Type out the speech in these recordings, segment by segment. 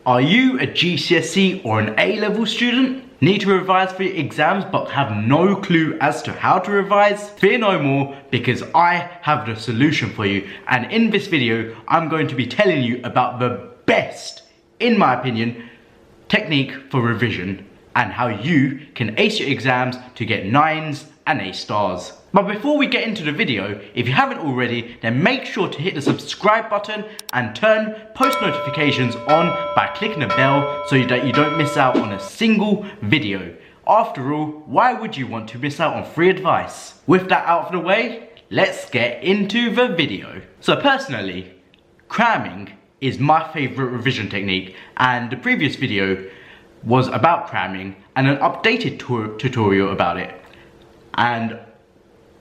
Are you a GCSE or an A-level student? Need to revise for your exams but have no clue as to how to revise? Fear no more, because I have the solution for you, and in this video I'm going to be telling you about the best, in my opinion, technique for revision and how you can ace your exams to get 9s and A stars. But before we get into the video, if you haven't already, then make sure to hit the subscribe button and turn post notifications on by clicking the bell so that you don't miss out on a single video. After all, why would you want to miss out on free advice? With that out of the way, let's get into the video. So personally, cramming is my favourite revision technique, and the previous video was about cramming and an updated tutorial about it. And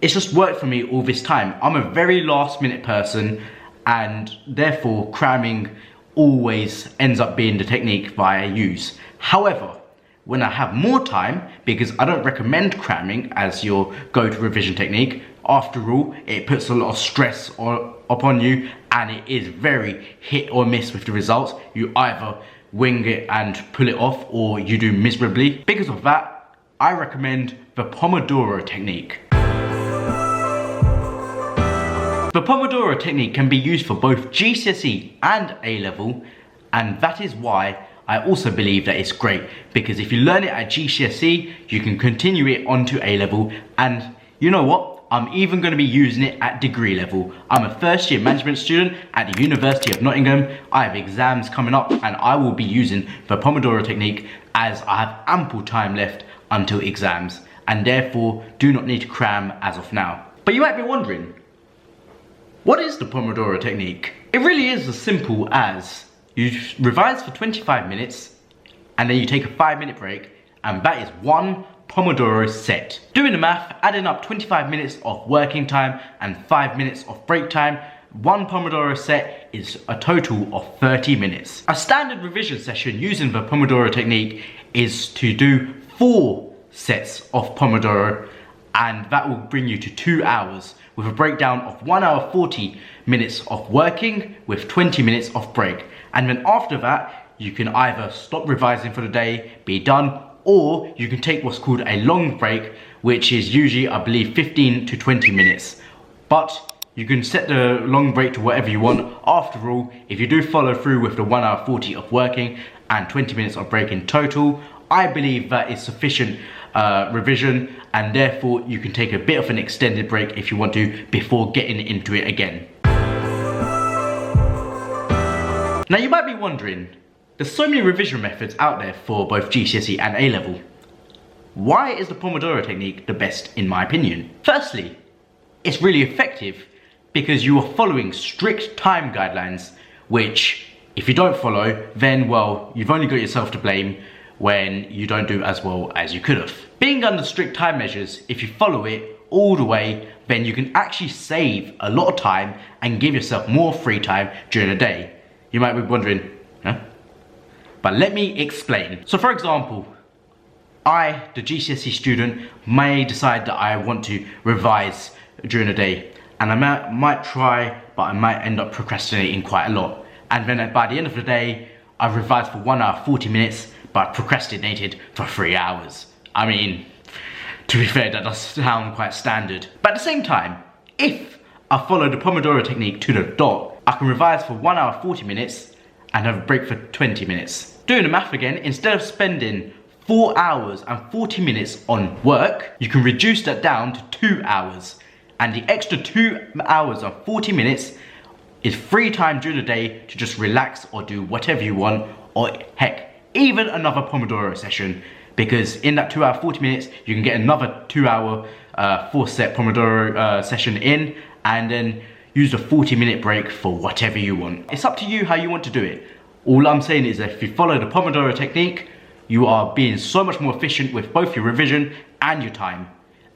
it's just worked for me all this time. I'm a very last minute person, and therefore cramming always ends up being the technique that I use. However, when I have more time, because I don't recommend cramming as your go-to revision technique, after all, it puts a lot of stress upon you, and it is very hit or miss with the results. You either wing it and pull it off, or you do miserably. Because of that, I recommend the Pomodoro Technique. The Pomodoro Technique can be used for both GCSE and A Level, and that is why I also believe that it's great, because if you learn it at GCSE, you can continue it onto A Level, and you know what? I'm even going to be using it at degree level. I'm a first year management student at the University of Nottingham. I have exams coming up, and I will be using the Pomodoro Technique as I have ample time left until exams, and therefore do not need to cram as of now. But you might be wondering, what is the Pomodoro Technique? It really is as simple as you revise for 25 minutes and then you take a 5-minute break, and that is one Pomodoro set. Doing the math, adding up 25 minutes of working time and 5 minutes of break time, one Pomodoro set is a total of 30 minutes. A standard revision session using the Pomodoro Technique is to do 4 sets of Pomodoro, and that will bring you to 2 hours, with a breakdown of 1 hour 40 minutes of working with 20 minutes of break. And then after that, you can either stop revising for the day, be done, or you can take what's called a long break, which is usually, I believe, 15 to 20 minutes. But you can set the long break to whatever you want. After all, if you do follow through with the 1 hour 40 of working and 20 minutes of break in total, I believe that is sufficient revision, and therefore you can take a bit of an extended break if you want to before getting into it again. Now you might be wondering, there's so many revision methods out there for both GCSE and A Level. Why is the Pomodoro Technique the best in my opinion? Firstly, it's really effective because you are following strict time guidelines, which if you don't follow, then well, you've only got yourself to blame when you don't do as well as you could have. Being under strict time measures, if you follow it all the way, then you can actually save a lot of time and give yourself more free time during the day. You might be wondering, huh? But let me explain. So for example, I, the GCSE student, may decide that I want to revise during the day, and I might try, but I might end up procrastinating quite a lot. And then by the end of the day, I've revised for 1 hour 40 minutes, but procrastinated for 3 hours. I mean, to be fair, that does sound quite standard. But at the same time, if I follow the Pomodoro Technique to the dot, I can revise for 1 hour 40 minutes and have a break for 20 minutes. Doing the math again, instead of spending 4 hours and 40 minutes on work, you can reduce that down to 2 hours. And the extra 2 hours and 40 minutes is free time during the day to just relax or do whatever you want, or heck, even another Pomodoro session, because in that 2 hour 40 minutes you can get another 2 hour 4-set Pomodoro session in, and then use the 40-minute break for whatever you want. It's up to you how you want to do it. All I'm saying is that if you follow the Pomodoro Technique, you are being so much more efficient with both your revision and your time,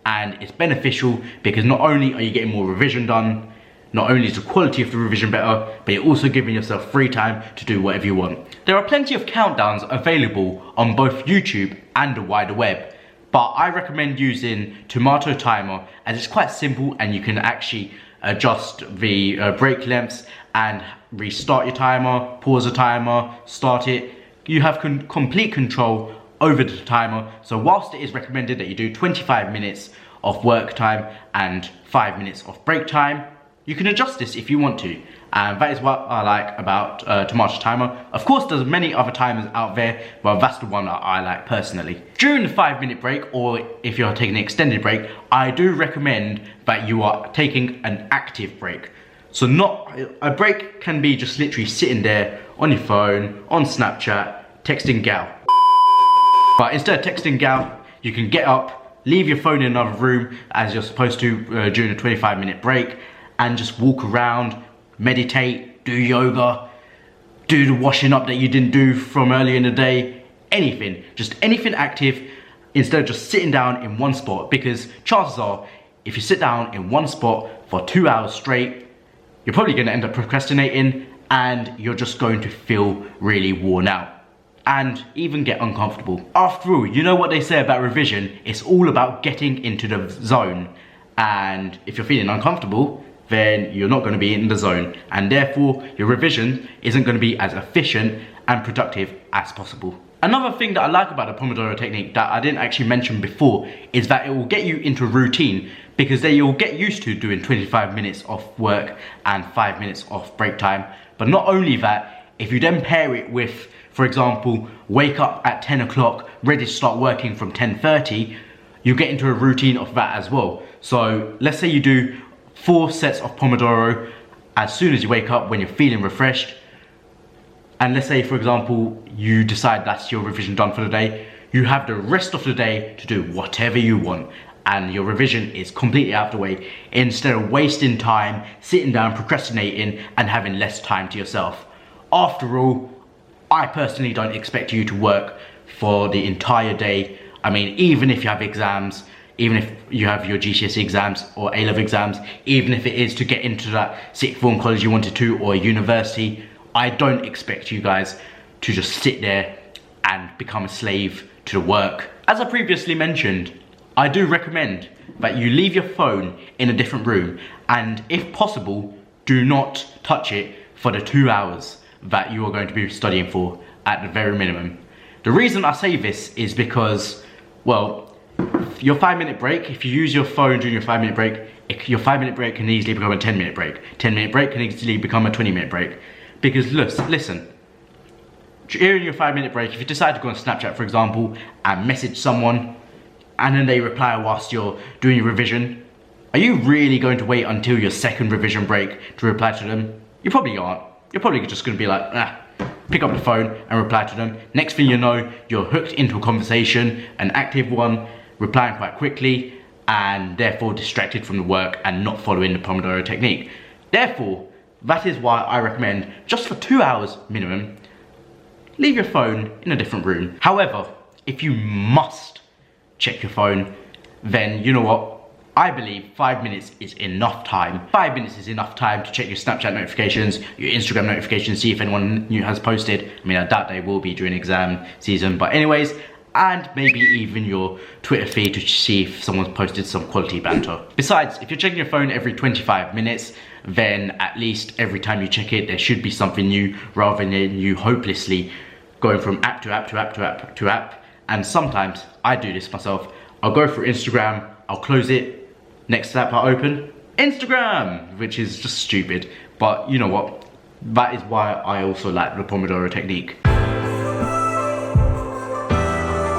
and it's beneficial because not only are you getting more revision done, not only is the quality of the revision better, but you're also giving yourself free time to do whatever you want. There are plenty of countdowns available on both YouTube and the wider web, but I recommend using Tomato Timer as it's quite simple and you can actually adjust the break lengths and restart your timer, pause the timer, start it. You have complete control over the timer. So whilst it is recommended that you do 25 minutes of work time and 5 minutes of break time, you can adjust this if you want to. And that is what I like about Tomato Timer. Of course, there's many other timers out there, but that's the one that I like personally. During the 5-minute break, or if you're taking an extended break, I do recommend that you are taking an active break. So a break can be just literally sitting there on your phone, on Snapchat, texting gal. But instead of texting gal, you can get up, leave your phone in another room as you're supposed to during a 25-minute break, and just walk around, meditate, do yoga, do the washing up that you didn't do from earlier in the day, anything, just anything active instead of just sitting down in one spot, because chances are if you sit down in one spot for 2 hours straight, you're probably going to end up procrastinating and you're just going to feel really worn out and even get uncomfortable. After all, you know what they say about revision, it's all about getting into the zone, and if you're feeling uncomfortable, then you're not going to be in the zone, and therefore your revision isn't going to be as efficient and productive as possible. Another thing that I like about the Pomodoro technique that I didn't actually mention before is that it will get you into a routine, because then you'll get used to doing 25 minutes of work and 5 minutes of break time. But not only that, if you then pair it with, for example, wake up at 10 o'clock, ready to start working from 10:30, you get into a routine of that as well. So let's say you do 4 sets of Pomodoro as soon as you wake up when you're feeling refreshed. And let's say, for example, you decide that's your revision done for the day. You have the rest of the day to do whatever you want, and your revision is completely out of the way, instead of wasting time, sitting down, procrastinating, and having less time to yourself. After all, I personally don't expect you to work for the entire day. I mean, even if you have exams, even if you have your GCSE exams or A Level exams, even if it is to get into that sixth form college you wanted to, or university, I don't expect you guys to just sit there and become a slave to the work. As I previously mentioned, I do recommend that you leave your phone in a different room, and if possible, do not touch it for the 2 hours that you are going to be studying for at the very minimum. The reason I say this is because, well, your 5-minute break, if you use your phone during your 5-minute break, your 5-minute break can easily become a 10-minute break. 10-minute break can easily become a 20-minute break. Because listen, during your 5-minute break, if you decide to go on Snapchat, for example, and message someone, and then they reply whilst you're doing your revision, are you really going to wait until your second revision break to reply to them? You probably aren't. You're probably just going to be like, pick up the phone and reply to them. Next thing you know, you're hooked into a conversation, an active one, replying quite quickly, and therefore distracted from the work and not following the Pomodoro technique. Therefore, that is why I recommend, just for 2 hours minimum, leave your phone in a different room. However, if you must check your phone, then you know what? I believe 5 minutes is enough time. 5 minutes is enough time to check your Snapchat notifications, your Instagram notifications, see if anyone new has posted. I mean, I doubt they will be during exam season, but anyways, and maybe even your Twitter feed to see if someone's posted some quality banter. Besides, if you're checking your phone every 25 minutes, then at least every time you check it, there should be something new, rather than you hopelessly going from app to app to app to app to app. And sometimes, I do this myself, I'll go through Instagram, I'll close it, next app I open, Instagram, which is just stupid. But you know what? That is why I also like the Pomodoro technique.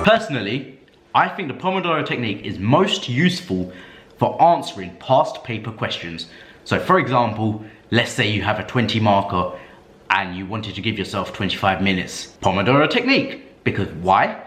Personally, I think the Pomodoro technique is most useful for answering past paper questions. So for example, let's say you have a 20 marker and you wanted to give yourself 25 minutes. Pomodoro technique. Because why?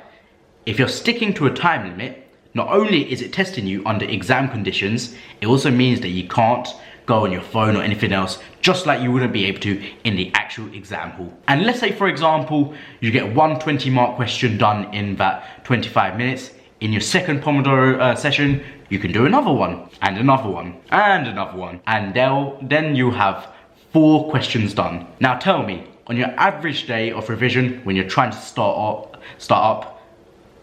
If you're sticking to a time limit, not only is it testing you under exam conditions, it also means that you can't go on your phone or anything else, just like you wouldn't be able to in the actual exam hall. And let's say, for example, you get one 20-mark question done in that 25 minutes. In your second Pomodoro session, you can do another one, and another one, and another one. And then you have 4 questions done. Now tell me, on your average day of revision, when you're trying to start up,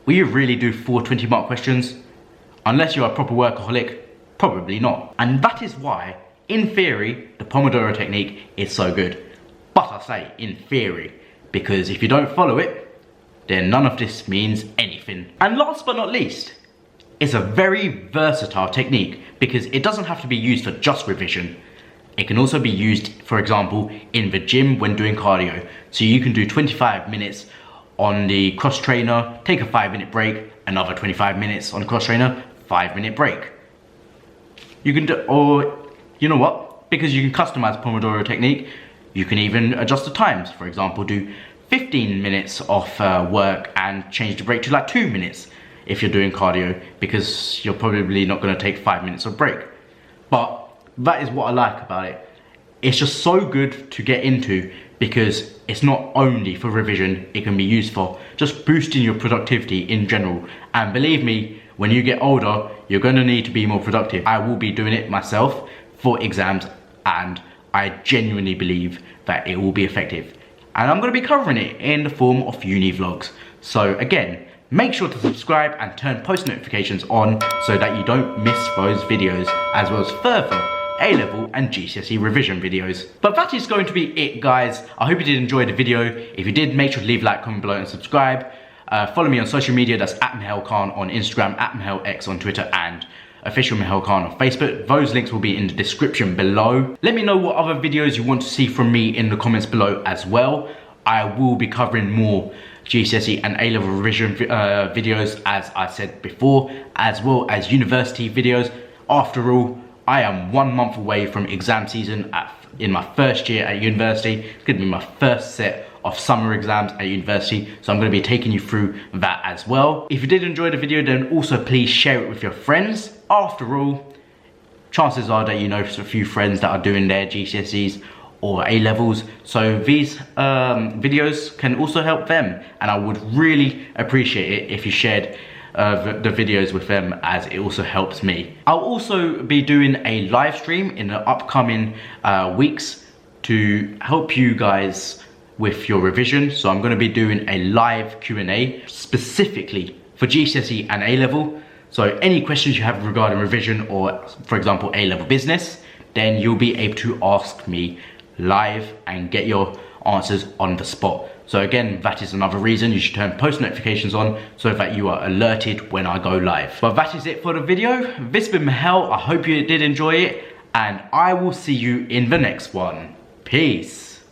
will you really do 4 20-mark questions? Unless you're a proper workaholic, probably not. And that is why in theory, the Pomodoro Technique is so good. But I say in theory, because if you don't follow it, then none of this means anything. And last but not least, it's a very versatile technique because it doesn't have to be used for just revision. It can also be used, for example, in the gym when doing cardio. So you can do 25 minutes on the cross trainer, take a 5-minute break, another 25 minutes on the cross trainer, 5-minute break. You can do, or you know what? Because you can customize Pomodoro Technique, you can even adjust the times. For example, do 15 minutes of work and change the break to like 2 minutes if you're doing cardio, because you're probably not going to take 5 minutes of break. But that is what I like about it. It's just so good to get into because it's not only for revision, it can be used for just boosting your productivity in general. And believe me, when you get older, you're going to need to be more productive. I will be doing it myself for exams, and I genuinely believe that it will be effective. And I'm going to be covering it in the form of uni vlogs. So again, make sure to subscribe and turn post notifications on so that you don't miss those videos, as well as further A Level and GCSE revision videos. But that is going to be it, guys. I hope you did enjoy the video. If you did, make sure to leave a like, comment below and subscribe. Follow me on social media, that's at Mahel Khan on Instagram, at Mahel X on Twitter, and official Mahel Khan on Facebook. Those links will be in the description below. Let me know what other videos you want to see from me in the comments below as well. I will be covering more GCSE and A Level revision videos, as I said before, as well as university videos. After all, I am 1 month away from exam season in my first year at university. It's going to be my first set of summer exams at university, so I'm going to be taking you through that as well. If you did enjoy the video, then also please share it with your friends. After all, chances are that you know a few friends that are doing their GCSEs or A Levels, so these videos can also help them, and I would really appreciate it if you shared the videos with them, as it also helps me. I'll also be doing a live stream in the upcoming weeks to help you guys with your revision. So I'm going to be doing a live Q&A specifically for GCSE and A Level. So any questions you have regarding revision, or for example A Level business, then you'll be able to ask me live and get your answers on the spot. So again, that is another reason you should turn post notifications on so that you are alerted when I go live. But that is it for the video. This has been Mahel. I hope you did enjoy it, and I will see you in the next one. Peace.